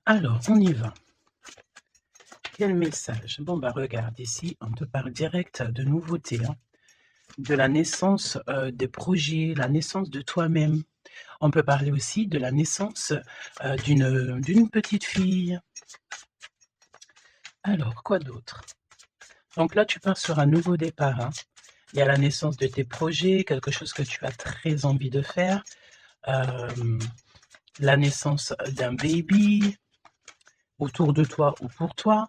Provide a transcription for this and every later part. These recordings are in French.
Alors, on y va. Quel message? Bon, bah regarde, ici, on te parle direct de nouveautés, hein, de la naissance des projets, la naissance de toi-même. On peut parler aussi de la naissance d'une petite fille. Alors, quoi d'autre? Donc là, tu pars sur un nouveau départ, hein. Il y a la naissance de tes projets, quelque chose que tu as très envie de faire, la naissance d'un baby autour de toi ou pour toi.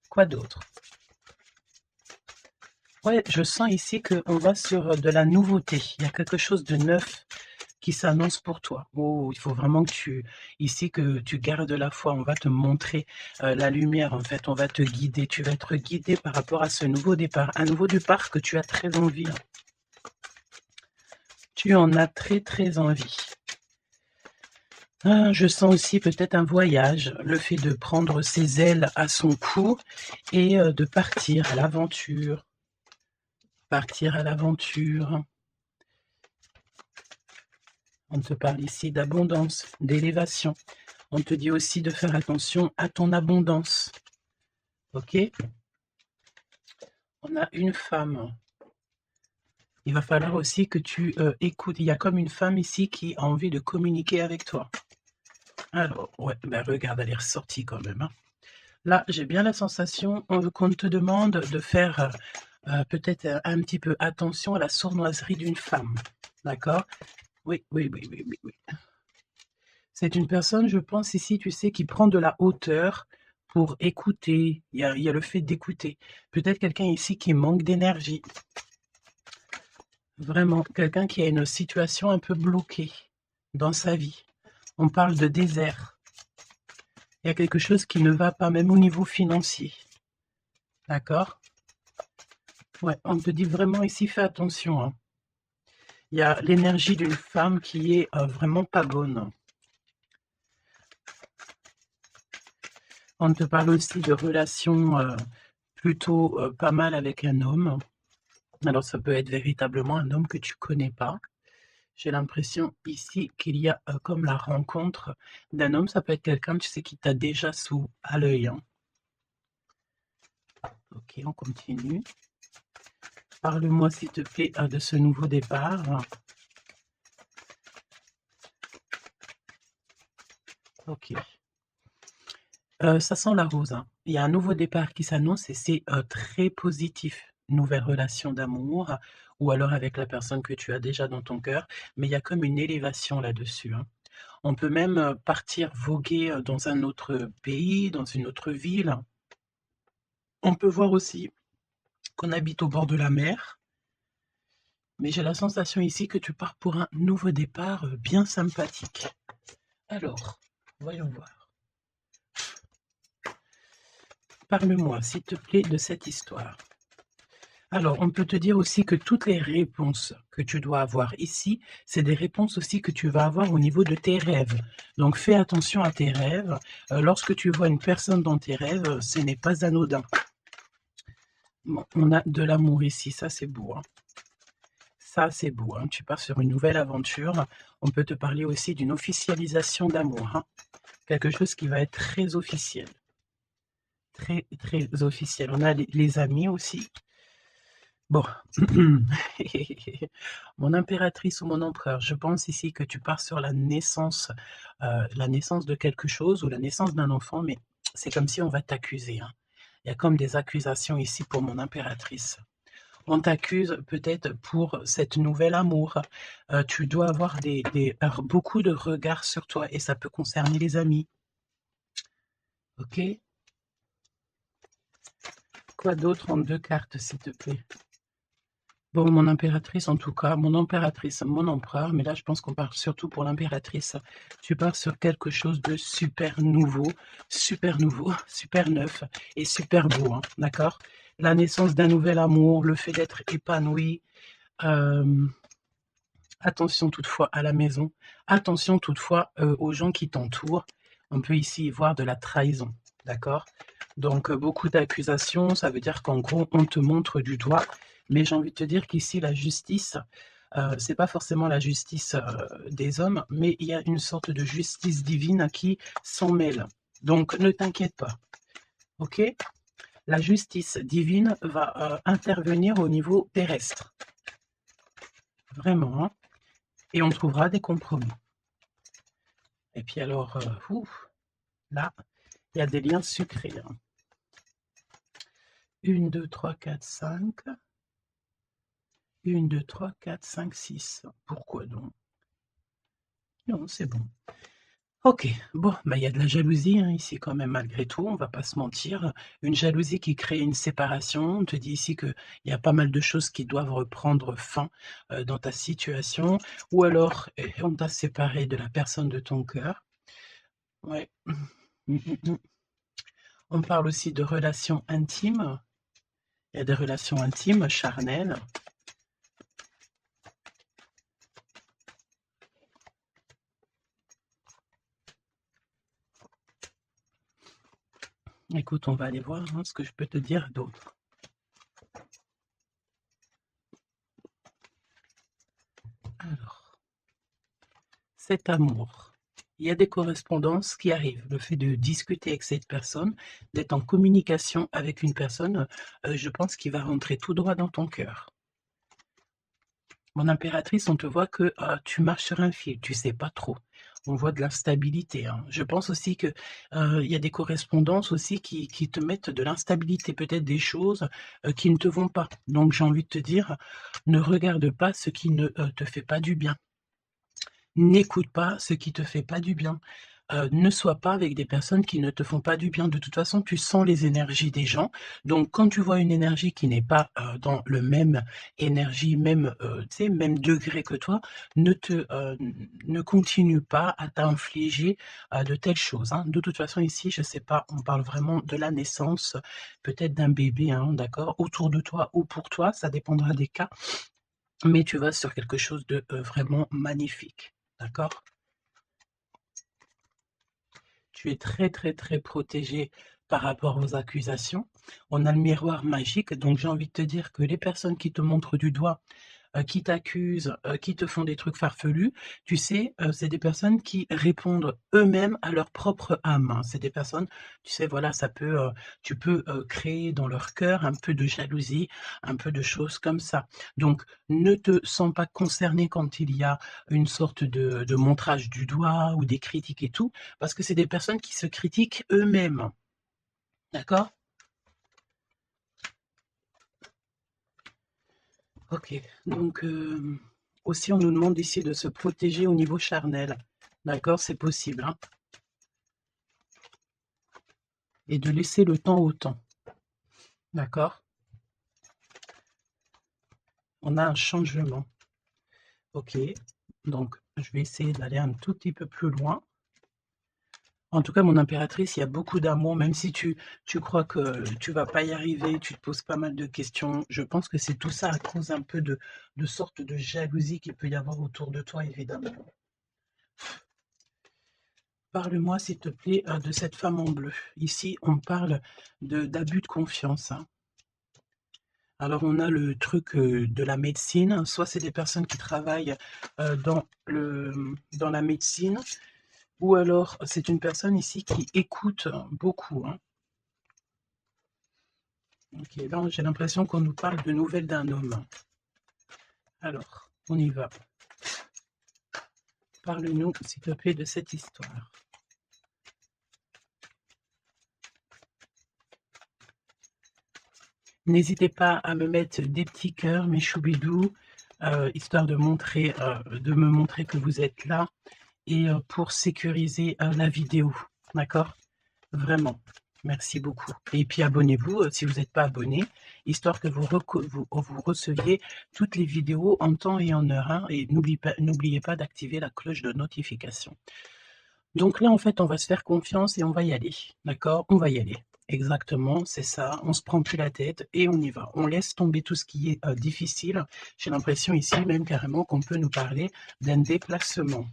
Quoi d'autre? Ouais, je sens ici qu'on va sur de la nouveauté. Il y a quelque chose de neuf qui s'annonce pour toi. Oh, il faut vraiment que tu gardes la foi. On va te montrer la lumière, en fait. On va te guider. Tu vas être guidé par rapport à ce nouveau départ. Un nouveau départ que tu as très envie, hein. Tu en as très, très envie. Ah, je sens aussi peut-être un voyage, le fait de prendre ses ailes à son cou et de partir à l'aventure. Partir à l'aventure. On te parle ici d'abondance, d'élévation. On te dit aussi de faire attention à ton abondance. Ok? On a une femme. Il va falloir aussi que tu écoutes. Il y a comme une femme ici qui a envie de communiquer avec toi. Alors, ouais, ben regarde, elle est ressortie quand même, hein. Là, j'ai bien la sensation qu'on te demande de faire peut-être un petit peu attention à la sournoiserie d'une femme. D'accord? Oui, oui, oui, oui, oui, oui. C'est une personne, je pense ici, tu sais, qui prend de la hauteur pour écouter. Il y a le fait d'écouter. Peut-être quelqu'un ici qui manque d'énergie. Vraiment, quelqu'un qui a une situation un peu bloquée dans sa vie. On parle de désert. Il y a quelque chose qui ne va pas, même au niveau financier. D'accord? Ouais, on te dit vraiment ici, fais attention, hein. Il y a l'énergie d'une femme qui est vraiment pas bonne. On te parle aussi de relations plutôt pas mal avec un homme. Alors ça peut être véritablement un homme que tu connais pas. J'ai l'impression ici qu'il y a comme la rencontre d'un homme. Ça peut être quelqu'un, tu sais, qui t'a déjà à l'œil, hein. Ok, on continue. Parle-moi s'il te plaît de ce nouveau départ. Ok. Ça sent la rose, hein. Il y a un nouveau départ qui s'annonce et c'est très positif. Nouvelle relation d'amour ou alors avec la personne que tu as déjà dans ton cœur, mais il y a comme une élévation là-dessus, hein. On peut même partir voguer dans un autre pays, dans une autre ville. On peut voir aussi qu'on habite au bord de la mer, mais j'ai la sensation ici que tu pars pour un nouveau départ bien sympathique. Alors, voyons voir. Parle-moi, s'il te plaît, de cette histoire. Alors, on peut te dire aussi que toutes les réponses que tu dois avoir ici, c'est des réponses aussi que tu vas avoir au niveau de tes rêves. Donc, fais attention à tes rêves. Lorsque tu vois une personne dans tes rêves, ce n'est pas anodin. Bon, on a de l'amour ici, ça c'est beau, hein. Ça c'est beau, hein. Tu pars sur une nouvelle aventure. On peut te parler aussi d'une officialisation d'amour, hein. Quelque chose qui va être très officiel. Très, très officiel. On a les amis aussi. Bon, mon impératrice ou mon empereur, je pense ici que tu pars sur la naissance de quelque chose ou la naissance d'un enfant, mais c'est comme si on va t'accuser, hein. Il y a comme des accusations ici pour mon impératrice. On t'accuse peut-être pour cette nouvel amour. Tu dois avoir beaucoup de regards sur toi et ça peut concerner les amis. Ok? Quoi d'autre en 2 cartes, s'il te plaît? Bon, mon impératrice, en tout cas, mon impératrice, mon empereur, mais là, je pense qu'on parle surtout pour l'impératrice. Tu pars sur quelque chose de super nouveau, super neuf et super beau, hein, d'accord? La naissance d'un nouvel amour, le fait d'être épanoui. Attention toutefois à la maison, attention toutefois aux gens qui t'entourent. On peut ici voir de la trahison, d'accord? Donc beaucoup d'accusations, ça veut dire qu'en gros, on te montre du doigt. Mais j'ai envie de te dire qu'ici, la justice c'est pas forcément la justice des hommes, mais il y a une sorte de justice divine qui s'en mêle. Donc ne t'inquiète pas, ok? La justice divine va intervenir au niveau terrestre, vraiment, hein, et on trouvera des compromis. Et puis alors, là, il y a des liens sucrés. Hein. 1, 2, 3, 4, 5. 1, 2, 3, 4, 5, 6. Pourquoi donc? Non, c'est bon. Ok, bon, bah, il y a de la jalousie hein, ici quand même malgré tout, on va pas se mentir. Une jalousie qui crée une séparation. On te dit ici qu'il y a pas mal de choses qui doivent reprendre fin dans ta situation. Ou alors, on t'a séparé de la personne de ton cœur. Ouais. On parle aussi de relations intimes. Il y a des relations intimes, charnelles. Écoute, on va aller voir hein, ce que je peux te dire d'autre. Alors, cet amour. Il y a des correspondances qui arrivent. Le fait de discuter avec cette personne, d'être en communication avec une personne, je pense qu'il va rentrer tout droit dans ton cœur. Mon impératrice, on te voit que tu marches sur un fil, tu sais pas trop. On voit de l'instabilité. Hein. Je pense aussi que il y a des correspondances aussi qui te mettent de l'instabilité, peut-être des choses qui ne te vont pas. Donc j'ai envie de te dire, ne regarde pas ce qui ne te fait pas du bien. N'écoute pas ce qui te fait pas du bien. Ne sois pas avec des personnes qui ne te font pas du bien. De toute façon, tu sens les énergies des gens. Donc quand tu vois une énergie qui n'est pas, dans le même énergie, même, tu sais, même degré que toi, ne continue pas à t'infliger, de telles choses, hein. De toute façon ici, je sais pas, on parle vraiment de la naissance, peut-être d'un bébé, hein, d'accord? Autour de toi ou pour toi, ça dépendra des cas, mais tu vas sur quelque chose de, vraiment magnifique. D'accord? Tu es très, très, très protégé par rapport aux accusations. On a le miroir magique, donc j'ai envie de te dire que les personnes qui te montrent du doigt, qui t'accusent, qui te font des trucs farfelus, tu sais, c'est des personnes qui répondent eux-mêmes à leur propre âme, hein. C'est des personnes, tu sais, voilà, ça peut, tu peux, créer dans leur cœur un peu de jalousie, un peu de choses comme ça. Donc ne te sens pas concerné quand il y a une sorte de montrage du doigt ou des critiques et tout, parce que c'est des personnes qui se critiquent eux-mêmes. D'accord? OK, donc aussi on nous demande ici de se protéger au niveau charnel. D'accord? C'est possible, hein? Et de laisser le temps au temps. D'accord? On a un changement. OK, donc je vais essayer d'aller un tout petit peu plus loin. En tout cas, mon impératrice, il y a beaucoup d'amour, même si tu crois que tu vas pas y arriver, tu te poses pas mal de questions. Je pense que c'est tout ça à cause un peu de sorte de jalousie qu'il peut y avoir autour de toi, évidemment. Parle-moi, s'il te plaît, de cette femme en bleu. Ici, on parle d'abus de confiance, hein. Alors, on a le truc de la médecine. Soit c'est des personnes qui travaillent dans la médecine, ou alors c'est une personne ici qui écoute beaucoup, hein. Ok, là, j'ai l'impression qu'on nous parle de nouvelles d'un homme. Alors, on y va. Parle-nous, s'il te plaît, de cette histoire. N'hésitez pas à me mettre des petits cœurs, mes choubidous, histoire de me montrer que vous êtes là et pour sécuriser la vidéo. D'accord? Vraiment. Merci beaucoup. Et puis abonnez-vous si vous n'êtes pas abonné, histoire que vous receviez toutes les vidéos en temps et en heure, hein, et n'oubliez pas d'activer la cloche de notification. Donc là, en fait, on va se faire confiance et on va y aller. D'accord? On va y aller. Exactement, c'est ça. On se prend plus la tête et on y va. On laisse tomber tout ce qui est difficile. J'ai l'impression ici même carrément qu'on peut nous parler d'un déplacement,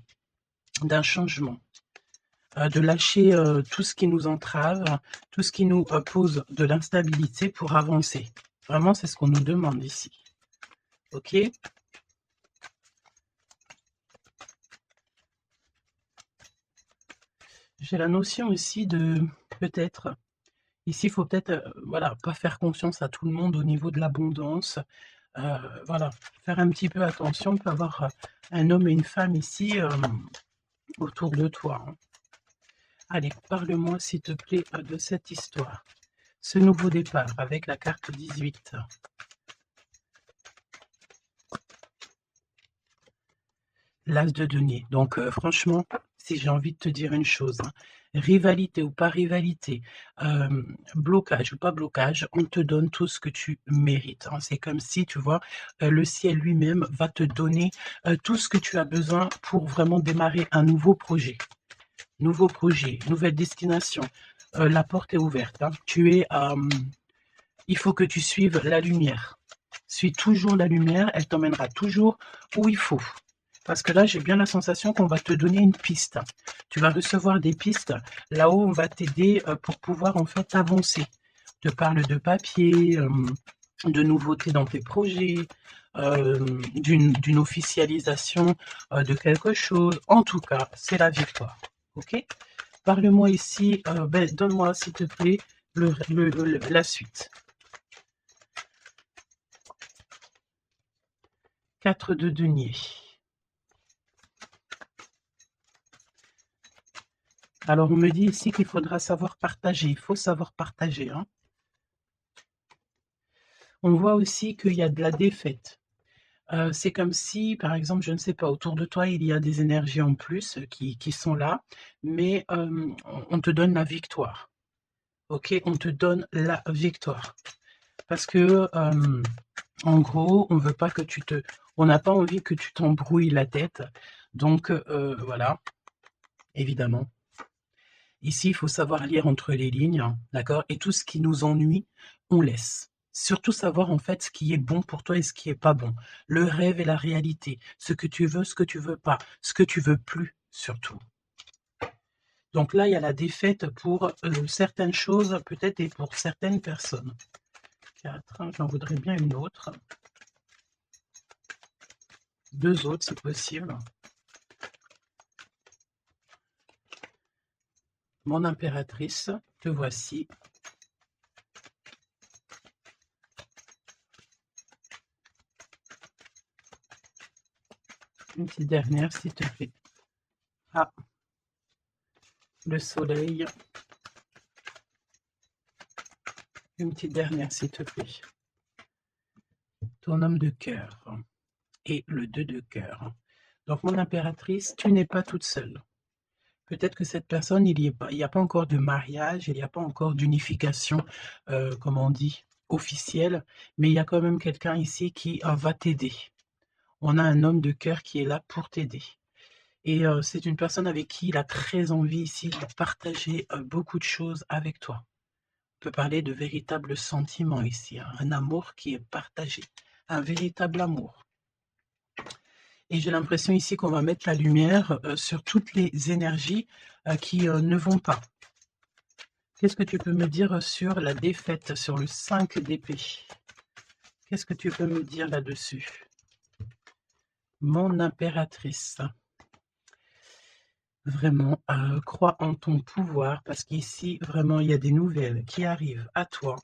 d'un changement, de lâcher tout ce qui nous entrave, tout ce qui nous pose de l'instabilité pour avancer. Vraiment, c'est ce qu'on nous demande ici. OK? J'ai la notion aussi de peut-être, ici, il faut peut-être, voilà, pas faire confiance à tout le monde au niveau de l'abondance. Voilà, faire un petit peu attention. Il peut y avoir un homme et une femme ici autour de toi, hein. Allez, parle-moi s'il te plaît de cette histoire. Ce nouveau départ avec la carte 18. L'as de denier. Donc franchement, si j'ai envie de te dire une chose, hein, rivalité ou pas rivalité, blocage ou pas blocage, on te donne tout ce que tu mérites, hein. C'est comme si, tu vois, le ciel lui-même va te donner tout ce que tu as besoin pour vraiment démarrer un nouveau projet, nouvelle destination. La porte est ouverte, hein. Il faut que tu suives la lumière. Suis toujours la lumière, elle t'emmènera toujours où il faut. Parce que là, j'ai bien la sensation qu'on va te donner une piste. Tu vas recevoir des pistes. Là-haut, on va t'aider pour pouvoir en fait avancer. On te parle de papier, de nouveautés dans tes projets, d'une officialisation de quelque chose. En tout cas, c'est la victoire. Ok? Parle-moi ici, donne-moi s'il te plaît la suite. 4 de denier. Alors, on me dit ici qu'il faudra savoir partager. Il faut savoir partager, hein. On voit aussi qu'il y a de la défaite. C'est comme si, par exemple, je ne sais pas, autour de toi, il y a des énergies en plus qui sont là, mais on te donne la victoire. Ok, on te donne la victoire. Parce que, en gros, on n'a pas envie que tu t'embrouilles la tête. Donc, voilà, évidemment. Ici, il faut savoir lire entre les lignes, hein, d'accord? Et tout ce qui nous ennuie, on laisse. Surtout savoir en fait ce qui est bon pour toi et ce qui est pas bon. Le rêve et la réalité. Ce que tu veux, ce que tu veux pas. Ce que tu veux plus, surtout. Donc là, il y a la défaite pour certaines choses, peut-être, et pour certaines personnes. 4, j'en voudrais bien une autre. 2 autres, si possible. Mon impératrice, te voici. Une petite dernière, s'il te plaît. Ah, le soleil. Une petite dernière, s'il te plaît. Ton homme de cœur et le 2 de cœur. Donc, mon impératrice, tu n'es pas toute seule. Peut-être que cette personne, il n'y a pas encore de mariage, il n'y a pas encore d'unification, comme on dit, officielle, mais il y a quand même quelqu'un ici qui va t'aider. On a un homme de cœur qui est là pour t'aider. Et c'est une personne avec qui il a très envie ici de partager beaucoup de choses avec toi. On peut parler de véritable sentiment ici, hein, un amour qui est partagé, un véritable amour. Et j'ai l'impression ici qu'on va mettre la lumière sur toutes les énergies qui ne vont pas. Qu'est-ce que tu peux me dire sur la défaite, sur le 5 d'épée? Qu'est-ce que tu peux me dire là-dessus? Mon impératrice. Vraiment, crois en ton pouvoir parce qu'ici, vraiment, il y a des nouvelles qui arrivent à toi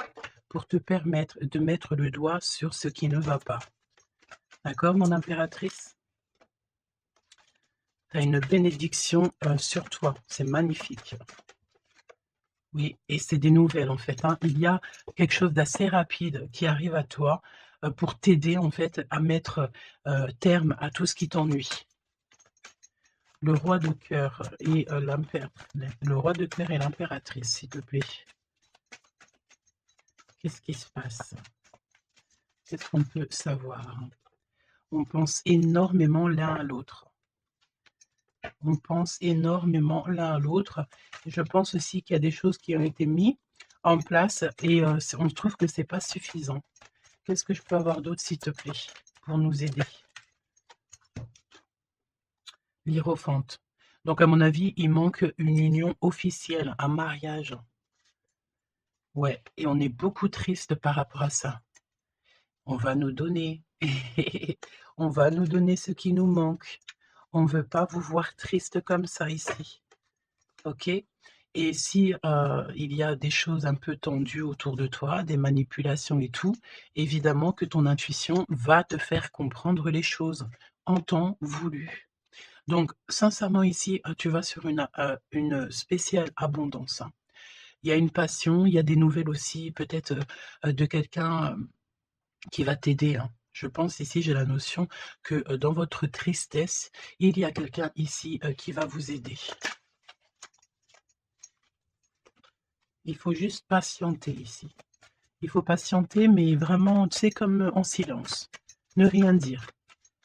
pour te permettre de mettre le doigt sur ce qui ne va pas. D'accord, mon impératrice? Tu as une bénédiction sur toi, c'est magnifique. Oui, et c'est des nouvelles en fait, hein. Il y a quelque chose d'assez rapide qui arrive à toi pour t'aider en fait à mettre terme à tout ce qui t'ennuie. Le roi de cœur et le roi de cœur et l'impératrice, s'il te plaît. Qu'est-ce qui se passe? Qu'est-ce qu'on peut savoir? On pense énormément l'un à l'autre. On pense énormément l'un à l'autre. Je pense aussi qu'il y a des choses qui ont été mises en place et on trouve que c'est pas suffisant. Qu'est-ce que je peux avoir d'autre, s'il te plaît, pour nous aider? L'hiérophante. Donc, à mon avis, il manque une union officielle, un mariage. Ouais, et on est beaucoup triste par rapport à ça. On va nous donner. On va nous donner ce qui nous manque. On ne veut pas vous voir triste comme ça ici. OK? Et si, il y a des choses un peu tendues autour de toi, des manipulations et tout, évidemment que ton intuition va te faire comprendre les choses en temps voulu. Donc sincèrement ici, tu vas sur une spéciale abondance, hein. Il y a une passion, il y a des nouvelles aussi peut-être, de quelqu'un, qui va t'aider, hein. Je pense ici, j'ai la notion que, dans votre tristesse, il y a quelqu'un ici, qui va vous aider. Il faut juste patienter ici. Il faut patienter, mais vraiment, tu sais, comme en silence. Ne rien dire.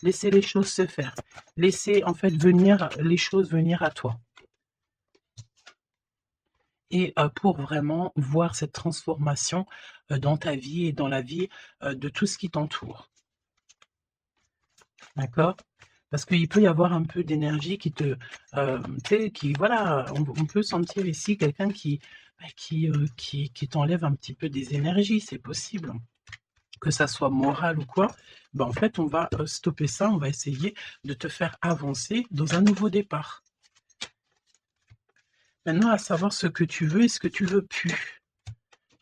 Laisser les choses se faire. Laisser, en fait, venir les choses venir à toi. Et pour vraiment voir cette transformation, dans ta vie et dans la vie, de tout ce qui t'entoure. D'accord? Parce qu'il peut y avoir un peu d'énergie qui te, tu sais, qui voilà, on peut sentir ici quelqu'un qui, bah, qui t'enlève un petit peu des énergies, c'est possible. Que ça soit moral ou quoi, bah, en fait, on va, stopper ça, on va essayer de te faire avancer dans un nouveau départ. Maintenant, à savoir ce que tu veux et ce que tu veux plus.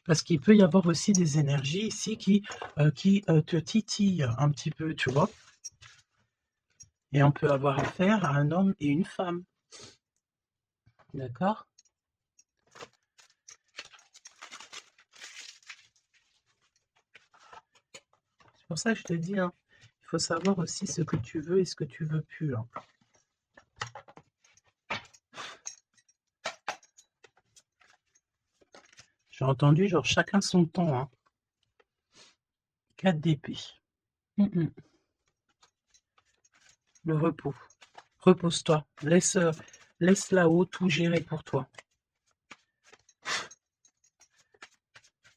Parce qu'il peut y avoir aussi des énergies ici qui te titillent un petit peu, tu vois? Et on peut avoir affaire à un homme et une femme. D'accord? C'est pour ça que je te dis, hein, il faut savoir aussi ce que tu veux et ce que tu veux plus, hein. J'ai entendu genre chacun son temps, hein. 4 d'épée. Le repos. Repose-toi. Laisse là-haut tout gérer pour toi.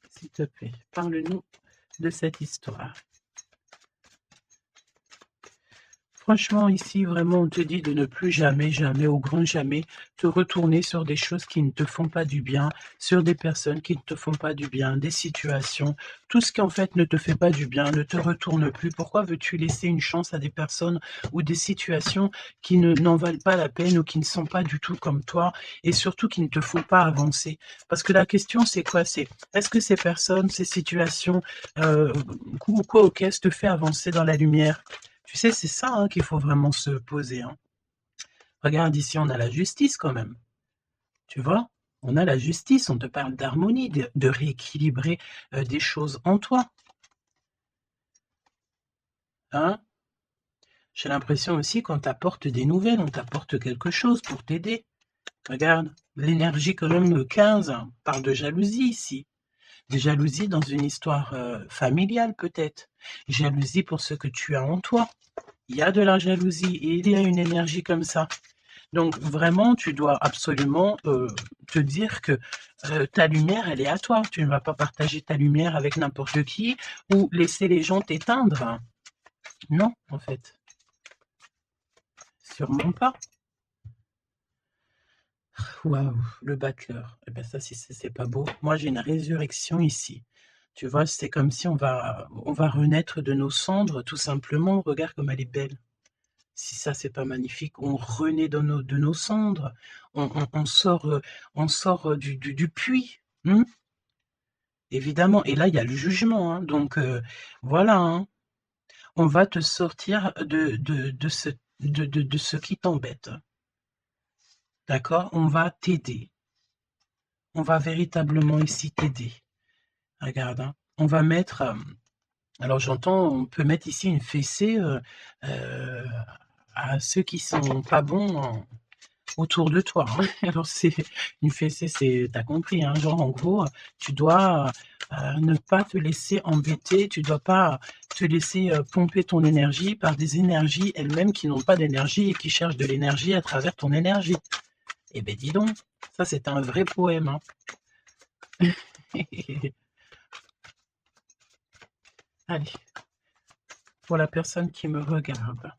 S'il te plaît, parle-nous de cette histoire. Franchement, ici, vraiment, on te dit de ne plus jamais, jamais, au grand jamais, te retourner sur des choses qui ne te font pas du bien, sur des personnes qui ne te font pas du bien, des situations. Tout ce qui, en fait, ne te fait pas du bien, ne te retourne plus. Pourquoi veux-tu laisser une chance à des personnes ou des situations qui n'en valent pas la peine ou qui ne sont pas du tout comme toi et surtout qui ne te font pas avancer? Parce que la question, c'est quoi? C'est est-ce que ces personnes, ces situations, quoi, ok, te fait avancer dans la lumière? Tu sais, c'est ça, hein, qu'il faut vraiment se poser, hein. Regarde ici, on a la justice quand même, tu vois? On a la justice, on te parle d'harmonie, de rééquilibrer, des choses en toi, hein? J'ai l'impression aussi qu'on t'apporte des nouvelles, on t'apporte quelque chose pour t'aider. Regarde, l'énergie quand même, 15 parle de jalousie ici. De jalousie dans une histoire, familiale peut-être. Jalousie pour ce que tu as en toi. Il y a de la jalousie et il y a une énergie comme ça. Donc vraiment, tu dois absolument, te dire que, ta lumière, elle est à toi. Tu ne vas pas partager ta lumière avec n'importe qui ou laisser les gens t'éteindre. Non, en fait, sûrement pas. Waouh, le battleur. Eh ben ça, si c'est pas beau. Moi, j'ai une résurrection ici. Tu vois, c'est comme si on va renaître de nos cendres, tout simplement. Regarde comme elle est belle. Si ça, c'est pas magnifique, on renaît de nos cendres, on sort du puits, évidemment. Et là, il y a le jugement, hein, donc voilà, hein. On va te sortir de ce qui t'embête, d'accord? On va t'aider. On va véritablement ici t'aider. Regarde, hein, on va mettre, alors j'entends, on peut mettre ici une fessée heu, à ceux qui sont pas bons autour de toi, hein. Alors c'est une fessée, c'est tu compris, hein, genre en gros, tu dois, ne pas te laisser embêter, tu dois pas te laisser, pomper ton énergie par des énergies elles-mêmes qui n'ont pas d'énergie et qui cherchent de l'énergie à travers ton énergie. Eh beh, dis donc, ça c'est un vrai poème, hein. Allez, pour la personne qui me regarde.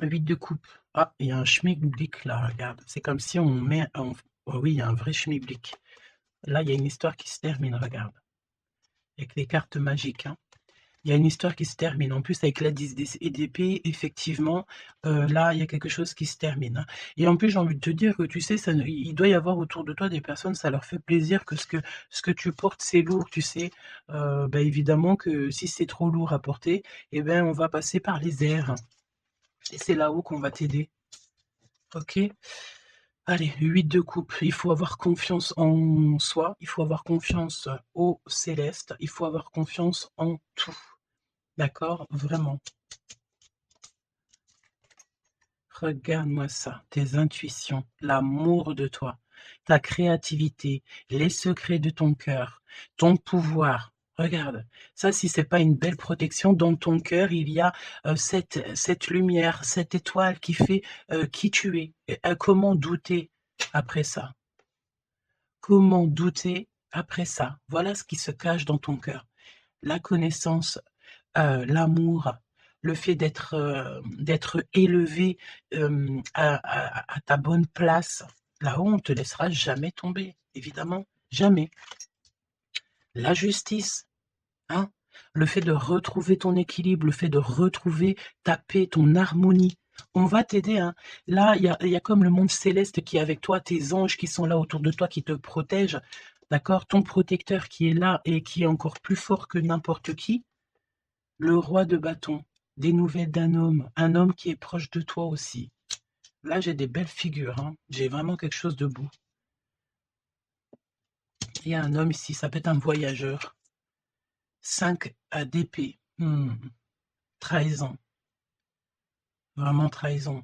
8 de coupe. Ah, il y a un schmilblick là, regarde. C'est comme si on met un oh oui, il y a un vrai schmilblick. Là, il y a une histoire qui se termine, regarde. Avec les cartes magiques, hein. Il y a une histoire qui se termine. En plus, avec la 10 d'épée, effectivement, là, il y a quelque chose qui se termine, hein. Et en plus, j'ai envie de te dire que, tu sais, il doit y avoir autour de toi des personnes, ça leur fait plaisir que ce que tu portes, c'est lourd, tu sais. Bah, évidemment que si c'est trop lourd à porter, eh ben, on va passer par les airs. Et c'est là-haut qu'on va t'aider. Ok? Allez, 8 de coupe. Il faut avoir confiance en soi, il faut avoir confiance au céleste, il faut avoir confiance en tout. D'accord? Vraiment. Regarde-moi ça, tes intuitions, l'amour de toi, ta créativité, les secrets de ton cœur, ton pouvoir. Regarde, ça, si c'est pas une belle protection, dans ton cœur, il y a cette lumière, cette étoile qui fait qui tu es. Et, comment douter après ça? Comment douter après ça? Voilà ce qui se cache dans ton cœur. La connaissance, l'amour, le fait d'être élevé, à ta bonne place. Là-haut, on ne te laissera jamais tomber, évidemment, jamais. La justice, hein, le fait de retrouver ton équilibre, le fait de retrouver ta paix, ton harmonie. On va t'aider, hein. Là, il y a comme le monde céleste qui est avec toi, tes anges qui sont là autour de toi, qui te protègent, d'accord? Ton protecteur qui est là et qui est encore plus fort que n'importe qui. Le roi de bâton, des nouvelles d'un homme, un homme qui est proche de toi aussi. Là, j'ai des belles figures, hein. J'ai vraiment quelque chose de beau. Il y a un homme ici, ça peut être un voyageur. 5 d'épée. Trahison. Vraiment trahison.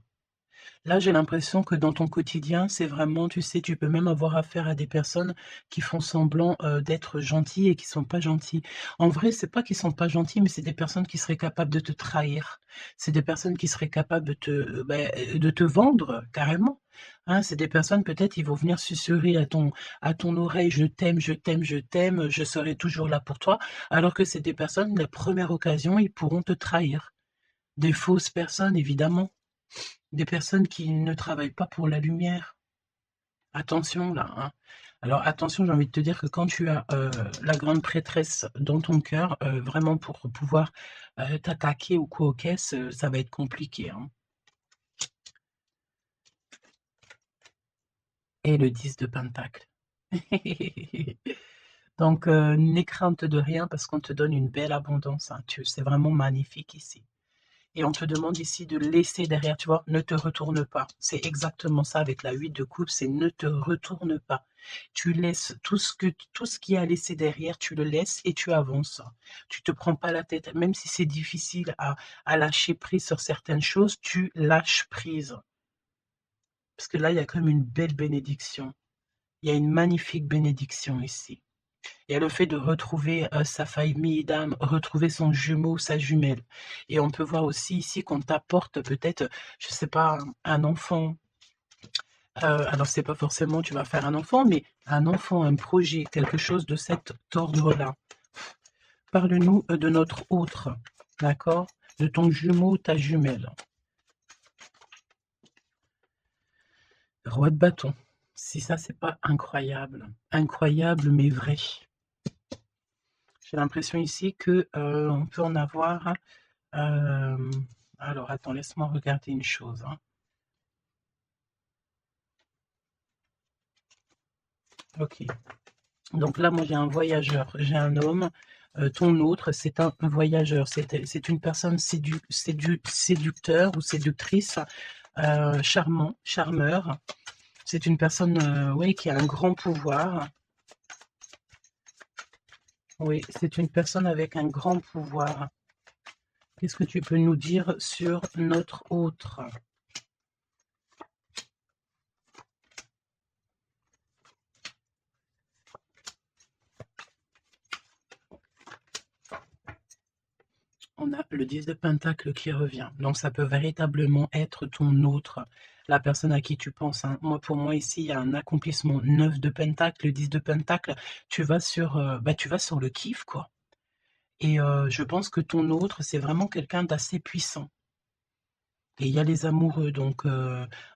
Là, j'ai l'impression que dans ton quotidien, c'est vraiment, tu sais, tu peux même avoir affaire à des personnes qui font semblant d'être gentilles et qui sont pas gentilles. En vrai, c'est pas qu'ils sont pas gentils, mais c'est des personnes qui seraient capables de te trahir. C'est des personnes qui seraient capables de te vendre carrément. Hein, c'est des personnes, peut-être, ils vont venir susurrer à ton oreille, je t'aime, je t'aime, je t'aime, je serai toujours là pour toi. Alors que c'est des personnes, la première occasion, ils pourront te trahir. Des fausses personnes, évidemment. Des personnes qui ne travaillent pas pour la lumière. Attention là, hein. Alors attention, j'ai envie de te dire que quand tu as la grande prêtresse dans ton cœur, vraiment pour pouvoir t'attaquer ou quoi aux caisses, ça va être compliqué, hein. Et le 10 de Pentacle. Donc, n'aie crainte de rien parce qu'on te donne une belle abondance, hein. C'est vraiment magnifique ici. Et on te demande ici de laisser derrière, tu vois, ne te retourne pas. C'est exactement ça avec la 8 de coupe, c'est ne te retourne pas. Tu laisses tout ce qui a laissé derrière, tu le laisses et tu avances. Tu te prends pas la tête, même si c'est difficile à lâcher prise sur certaines choses, tu lâches prise. Parce que là, il y a comme une belle bénédiction. Il y a une magnifique bénédiction ici. Il y a le fait de retrouver sa famille d'âme, retrouver son jumeau, sa jumelle. Et on peut voir aussi ici qu'on t'apporte peut-être, je sais pas, un enfant. Alors c'est pas forcément tu vas faire un enfant, mais un enfant, un projet, quelque chose de cet ordre-là. Parle-nous de notre autre, d'accord? De ton jumeau, ta jumelle. Roi de bâton. Si ça, c'est pas incroyable. Incroyable, mais vrai. J'ai l'impression ici que on peut en avoir. Alors, attends, laisse-moi regarder une chose, hein. Ok. Donc là, moi, j'ai un voyageur, j'ai un homme. Ton autre, c'est un voyageur. C'est une personne séducteur ou séductrice, charmant, charmeur. C'est une personne, oui, qui a un grand pouvoir. Oui, c'est une personne avec un grand pouvoir. Qu'est-ce que tu peux nous dire sur notre autre? On a le 10 de Pentacle qui revient. Donc, ça peut véritablement être ton autre, la personne à qui tu penses, hein. Moi, pour moi, ici, il y a un accomplissement. 9 de Pentacle, le 10 de Pentacle, tu vas sur le kiff, quoi. Et je pense que ton autre, c'est vraiment quelqu'un d'assez puissant. Et il y a les amoureux, donc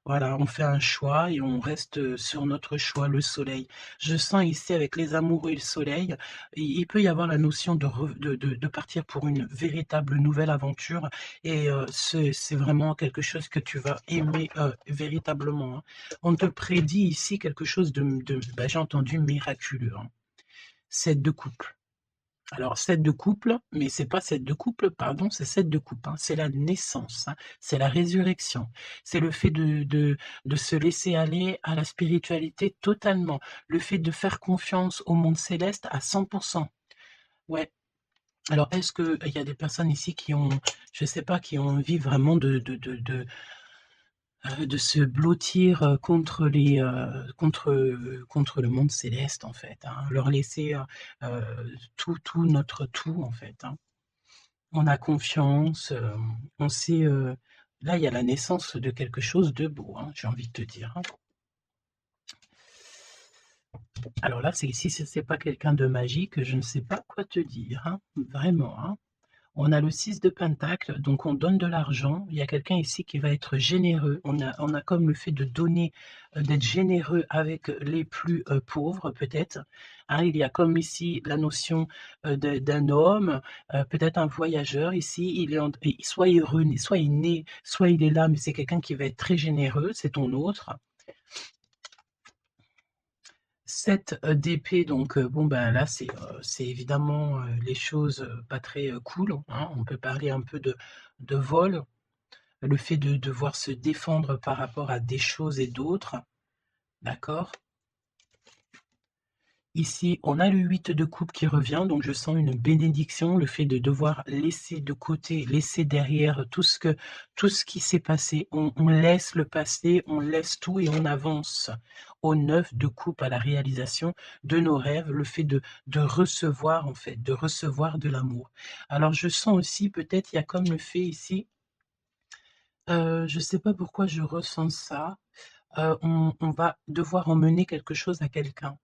voilà, on fait un choix et on reste sur notre choix, le soleil. Je sens ici avec les amoureux et le soleil, il peut y avoir la notion de partir pour une véritable nouvelle aventure et c'est vraiment quelque chose que tu vas aimer véritablement, hein. On te prédit ici quelque chose bah, j'ai entendu miraculeux, hein. 7 de coupe. Alors 7 de couple, mais c'est pas 7 de couple, pardon, c'est 7 de coupe, hein. C'est la naissance, hein, c'est la résurrection. C'est le fait de se laisser aller à la spiritualité totalement. Le fait de faire confiance au monde céleste à 100%. Ouais. Alors est-ce qu'il y a des personnes ici qui ont, je sais pas, qui ont envie vraiment de se blottir contre contre le monde céleste en fait, hein. Leur laisser tout notre tout en fait, hein. On a confiance, on sait, là, il y a la naissance de quelque chose de beau, hein, j'ai envie de te dire, hein. Alors là, si ce n'est pas quelqu'un de magique, je ne sais pas quoi te dire, hein, vraiment, hein. On a le 6 de pentacle, donc on donne de l'argent. Il y a quelqu'un ici qui va être généreux. On a comme le fait de donner, d'être généreux avec les plus pauvres, peut-être, hein. Il y a comme ici la notion d'un homme, peut-être un voyageur ici. Soit il est né, soit il est né, soit il est là, mais c'est quelqu'un qui va être très généreux, c'est ton autre. 7 d'épée, donc bon, ben, là, c'est évidemment, les choses, pas très, cool, hein. On peut parler un peu de vol, le fait de devoir se défendre par rapport à des choses et d'autres, d'accord? Ici, on a le 8 de coupe qui revient, donc je sens une bénédiction, le fait de devoir laisser de côté, laisser derrière tout ce qui s'est passé. On laisse le passé, on laisse tout et on avance au 9 de coupe, à la réalisation de nos rêves, le fait de recevoir, en fait, de recevoir de l'amour. Alors, je sens aussi, peut-être, il y a comme le fait ici, je ne sais pas pourquoi je ressens ça, on va devoir emmener quelque chose à quelqu'un.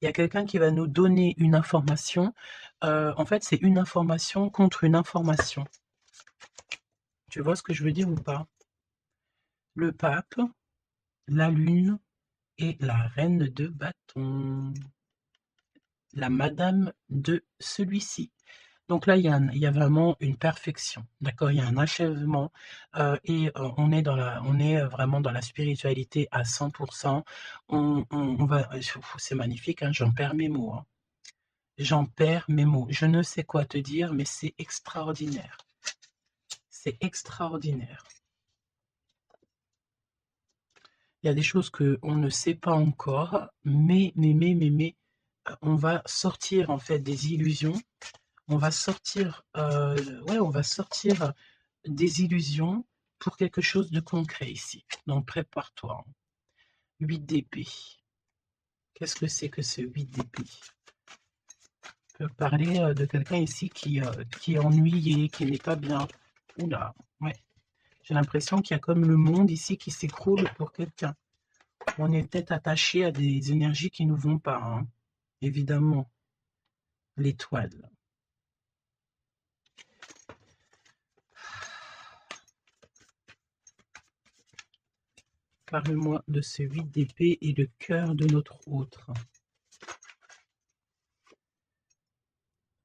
Il y a quelqu'un qui va nous donner une information. En fait, c'est une information contre une information. Tu vois ce que je veux dire ou pas? Le pape, la lune et la reine de bâton. La madame de celui-ci. Donc là, il y a vraiment une perfection, d'accord? Il y a un achèvement et on est vraiment dans la spiritualité à 100%. On va, c'est magnifique, hein, j'en perds mes mots, hein. J'en perds mes mots. Je ne sais quoi te dire, mais c'est extraordinaire. C'est extraordinaire. Il y a des choses qu'on ne sait pas encore, mais on va sortir en fait des illusions. On va sortir, ouais, on va sortir des illusions pour quelque chose de concret ici. Donc prépare-toi. 8 d'épée. Qu'est-ce que c'est que ce 8 d'épée? Je peux parler de quelqu'un ici qui est ennuyé, qui n'est pas bien. Oula, ouais. J'ai l'impression qu'il y a comme le monde ici qui s'écroule pour quelqu'un. On est peut-être attaché à des énergies qui ne nous vont pas, hein. Évidemment. L'étoile. Parle-moi de ce 8 d'épée et le cœur de notre autre.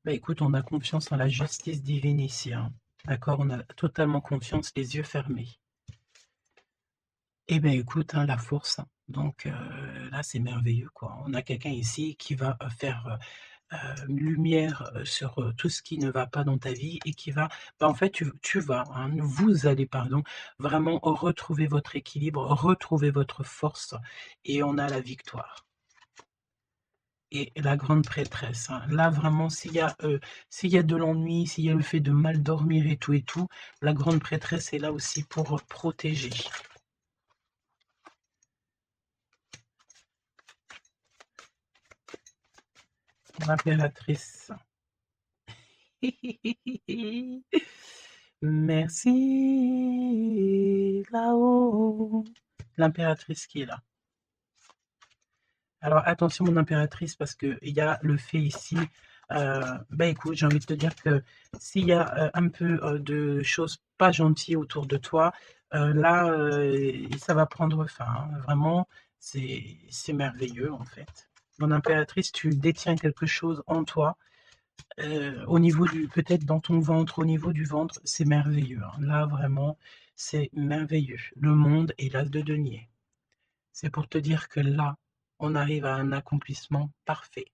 Bah écoute, on a confiance en la justice divine ici, hein. D'accord, on a totalement confiance, les yeux fermés. Eh bien écoute, hein, la force, hein. Donc là, c'est merveilleux, quoi. On a quelqu'un ici qui va faire lumière sur tout ce qui ne va pas dans ta vie et qui va, bah, en fait, tu vas, hein, vous allez, pardon, vraiment retrouver votre équilibre, retrouver votre force et on a la victoire. Et la grande prêtresse, hein. Là, vraiment, s'il y a de l'ennui, s'il y a le fait de mal dormir et tout, la grande prêtresse est là aussi pour protéger. L'impératrice. Merci, là-haut. L'impératrice qui est là. Alors attention mon impératrice parce qu'il y a le fait ici Bah, écoute, j'ai envie de te dire que s'il y a, un peu, de choses pas gentilles autour de toi, là, ça va prendre fin, hein. Vraiment, c'est merveilleux, en fait. Mon impératrice, tu détiens quelque chose en toi, au niveau du peut-être dans ton ventre, au niveau du ventre, c'est merveilleux, hein. Là, vraiment, c'est merveilleux. Le monde est l'as de denier. C'est pour te dire que là, on arrive à un accomplissement parfait.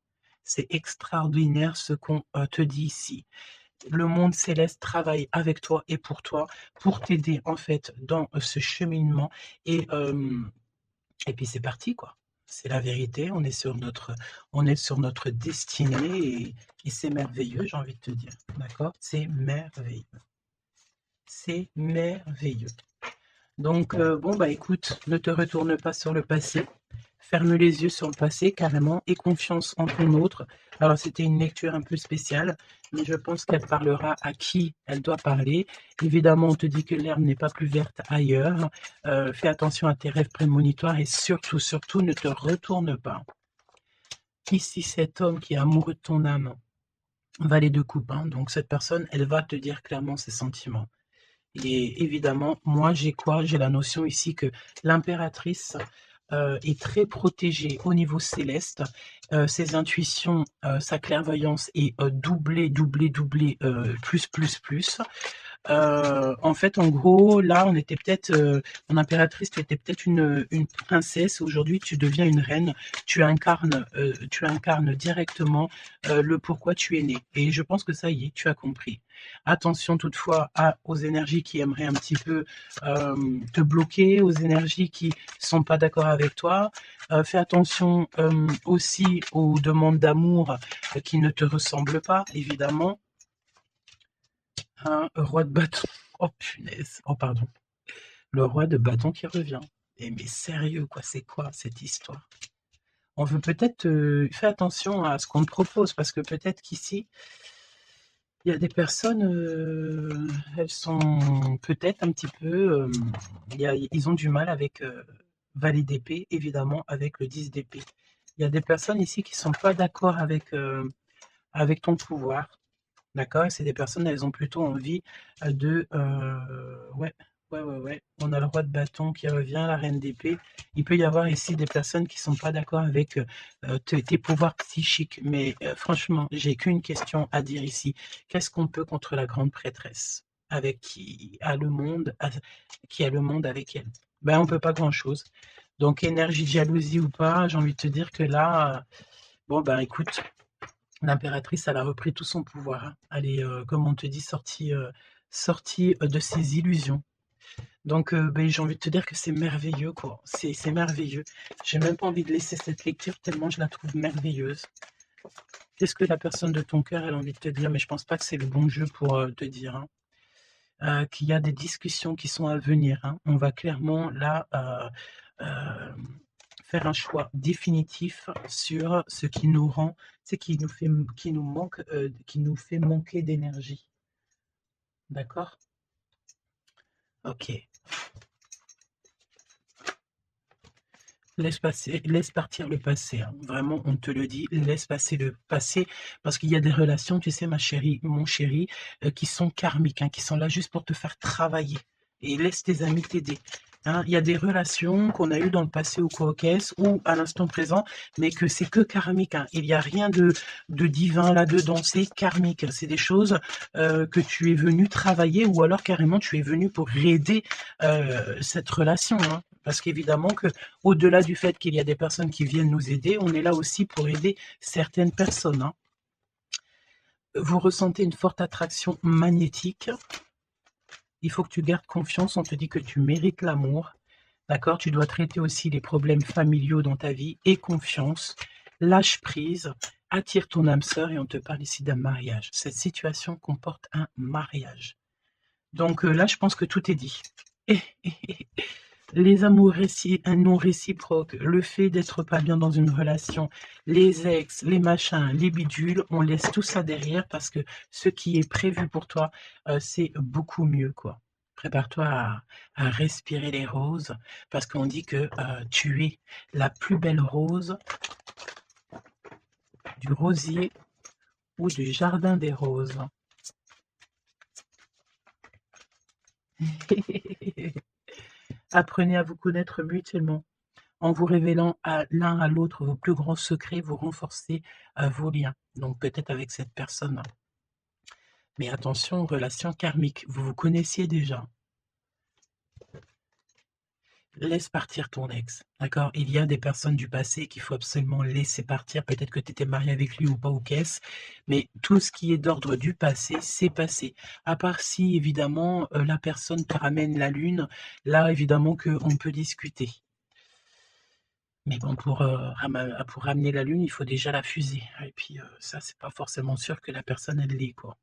C'est extraordinaire ce qu'on, te dit ici. Le monde céleste travaille avec toi et pour t'aider, en fait, dans, ce cheminement et et puis c'est parti, quoi. C'est la vérité, on est sur notre destinée et c'est merveilleux, j'ai envie de te dire, d'accord? C'est merveilleux. C'est merveilleux. Donc, bon, bah, écoute, ne te retourne pas sur le passé. Ferme les yeux sur le passé carrément et confiance en ton autre. Alors, c'était une lecture un peu spéciale, mais je pense qu'elle parlera à qui elle doit parler. Évidemment, on te dit que l'herbe n'est pas plus verte ailleurs. Fais attention à tes rêves prémonitoires et surtout, surtout, ne te retourne pas. Ici, cet homme qui est amoureux de ton âme, valet de coupe, hein, donc cette personne, elle va te dire clairement ses sentiments. Et évidemment, moi, j'ai quoi? J'ai la notion ici que l'impératrice, est très protégée au niveau céleste. Ses intuitions, sa clairvoyance est, doublée, doublée, doublée, plus, plus, plus. En fait, en gros, là, on était peut-être, mon impératrice, tu étais peut-être une princesse. Aujourd'hui, tu deviens une reine. Tu incarnes directement, le pourquoi tu es né et je pense que ça y est, tu as compris. Attention toutefois aux énergies qui aimeraient un petit peu, te bloquer, aux énergies qui sont pas d'accord avec toi. Fais attention, aussi aux demandes d'amour, qui ne te ressemblent pas, évidemment. Un roi de bâton. Oh punaise. Oh pardon. Le roi de bâton qui revient. Eh mais sérieux quoi, c'est quoi cette histoire? On veut peut-être, fais attention à ce qu'on te propose parce que peut-être qu'ici, il y a des personnes, elles sont peut-être un petit peu, ils ont du mal avec, valet d'épée, évidemment avec le 10 d'épée. Il y a des personnes ici qui sont pas d'accord avec, avec ton pouvoir. D'accord? Et c'est des personnes, elles ont plutôt envie, de, ouais, ouais, ouais, ouais, on a le roi de bâton qui revient, la reine d'épée. Il peut y avoir ici des personnes qui sont pas d'accord avec, tes pouvoirs psychiques, mais, franchement, j'ai qu'une question à dire ici. Qu'est-ce qu'on peut contre la grande prêtresse? Avec qui a le monde avec elle? Ben, on peut pas grand-chose. Donc énergie de jalousie ou pas, j'ai envie de te dire que là, bon, ben, écoute, l'impératrice, elle a repris tout son pouvoir, hein. Elle est, comme on te dit, sortie, de ses illusions. Donc, beh, j'ai envie de te dire que c'est merveilleux, quoi. C'est merveilleux. J'ai même pas envie de laisser cette lecture tellement je la trouve merveilleuse. Qu'est-ce que la personne de ton cœur, elle a envie de te dire? Mais je pense pas que c'est le bon jeu pour, te dire, hein, qu'il y a des discussions qui sont à venir, hein. On va clairement là, faire un choix définitif sur ce qui nous rend, c'est qui nous manque, qui nous fait manquer d'énergie. D'accord? OK. Laisse partir le passé, hein. Vraiment, on te le dit, laisse passer le passé parce qu'il y a des relations, tu sais, ma chérie, mon chéri, qui sont karmiques, hein, qui sont là juste pour te faire travailler et laisse tes amis t'aider, hein. Il y a des relations qu'on a eues dans le passé ou quoi qu'est-ce ou à l'instant présent, mais que c'est que karmique, hein. Il y a rien de divin là-dedans, c'est karmique. C'est des choses, que tu es venu travailler ou alors carrément tu es venu pour aider, cette relation, hein. Parce qu'évidemment que au-delà du fait qu'il y a des personnes qui viennent nous aider, on est là aussi pour aider certaines personnes, hein. Vous ressentez une forte attraction magnétique. Il faut que tu gardes confiance. On te dit que tu mérites l'amour. D'accord? Tu dois traiter aussi les problèmes familiaux dans ta vie. Aie confiance. Lâche prise. Attire ton âme sœur et on te parle ici d'un mariage. Cette situation comporte un mariage. Donc là, je pense que tout est dit. Les amours non réciproques, le fait d'être pas bien dans une relation, les ex, les machins, les bidules, on laisse tout ça derrière parce que ce qui est prévu pour toi, c'est beaucoup mieux, quoi. Prépare-toi à respirer les roses parce qu'on dit que, tu es la plus belle rose du rosier ou du jardin des roses. Apprenez à vous connaître mutuellement. En vous révélant à l'un à l'autre vos plus grands secrets, vous renforcez, vos liens, donc peut-être avec cette personne. Mais attention, relation karmique, vous vous connaissiez déjà. Laisse partir ton ex, d'accord? Il y a des personnes du passé qu'il faut absolument laisser partir. Peut-être que tu étais marié avec lui ou pas ou qu'est-ce, mais tout ce qui est d'ordre du passé, c'est passé. À part si évidemment, la personne te ramène la lune, là évidemment qu'on peut discuter. Mais bon, pour ramener la lune, il faut déjà la fuser et puis, ça, c'est pas forcément sûr que la personne elle l'ait, quoi.